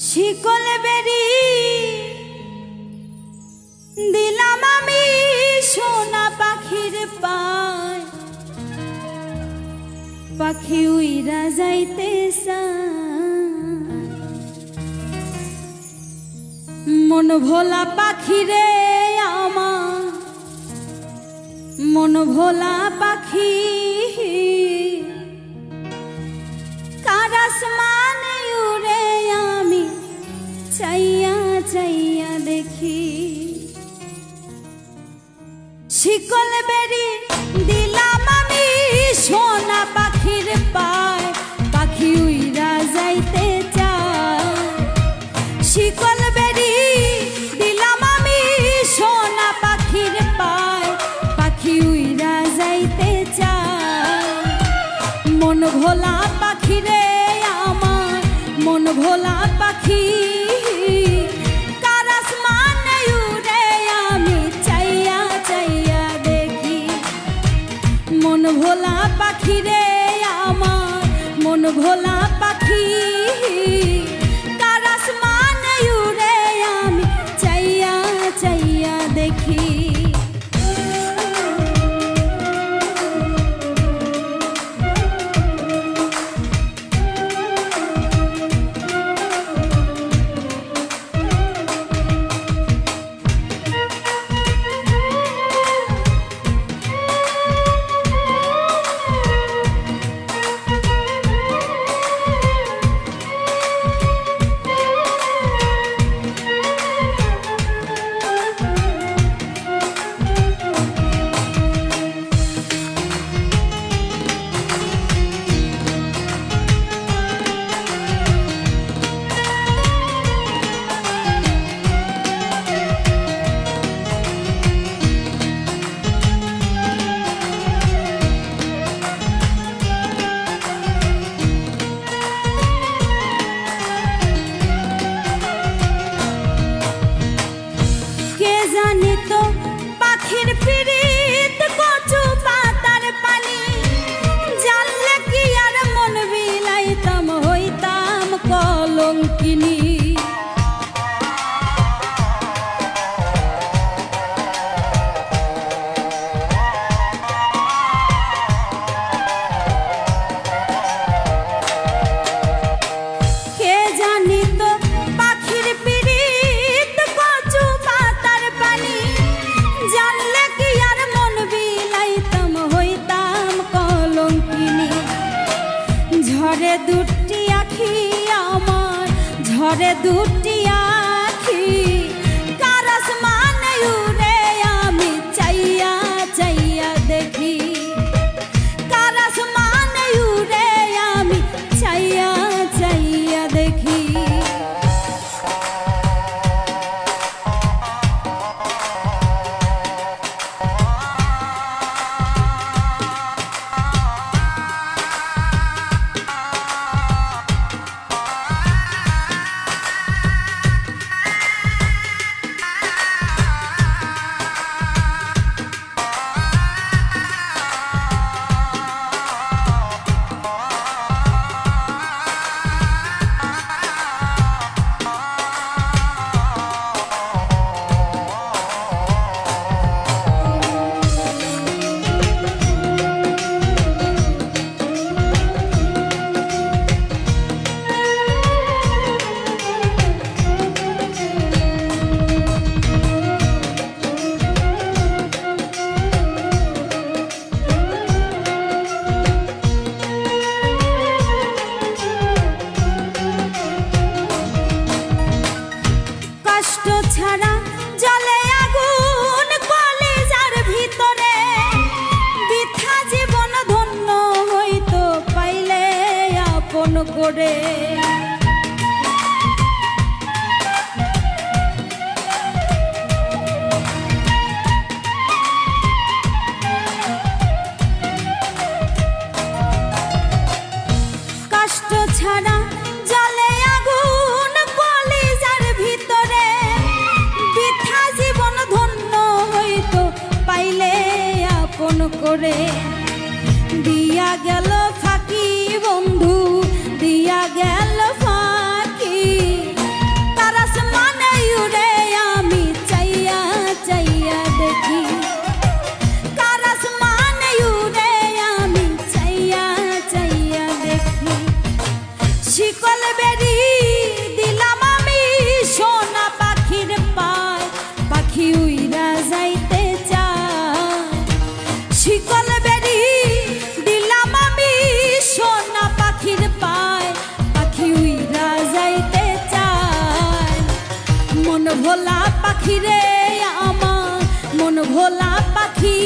শিকল বেরি দিলাম আমি সোনা পাখির পায়, পাখি উইরা যাইতে মন ভোলা পাখি রে আমার, মন ভোলা পাখি কার আসমানে উড়ে আমি চাইয়া চাইয়া দেখি। শিকল বেরি দিলাম আমি সোনা পাখির পায়, পাখি উইরা যাইতে চায়। শিকল বেরি দিলাম আমি সোনা পাখির পায়, পাখি উইরা যাইতে চায়। মন ভোলা পাখি রে আমার, মন ভোলা পাখি কার আসমানে উড়ে আমি চাইয়া চাইয়া দেখি। মন ভোলা পাখি রে আমার, মন ভোলা পাখি কার আসমানে উড়ে আমি চাইয়া চাইয়া দেখি। জানি তো পাখির পিরিত কচু পাতার পানি, জানলে কি আর মন বিলাইতাম হইতাম কলঙ্কিনী। কে জানি তো পাখির পিরিত কচু পাতার পানি, জানলে কি আর মন বিলাইতাম হইতাম কলঙ্কিনী। ঝরে দুটি আখি আমার, ঝরে দুটি আখি কার আসমানে উড়ে আমি চাইয়া চাইয়া দেখি। কার আসমানে উড়ে আমি চাইয়া চাইয়া দেখি। বেরি দিলাম আমি সোনা পাখির পায়, পাখি উইরা যাইতে চায়। শিকল বেরি দিলাম আমি সোনা পাখির পায়, পাখি উইরা যাইতে চায়। মন ভোলা পাখি রে আমার, মন ভোলা পাখি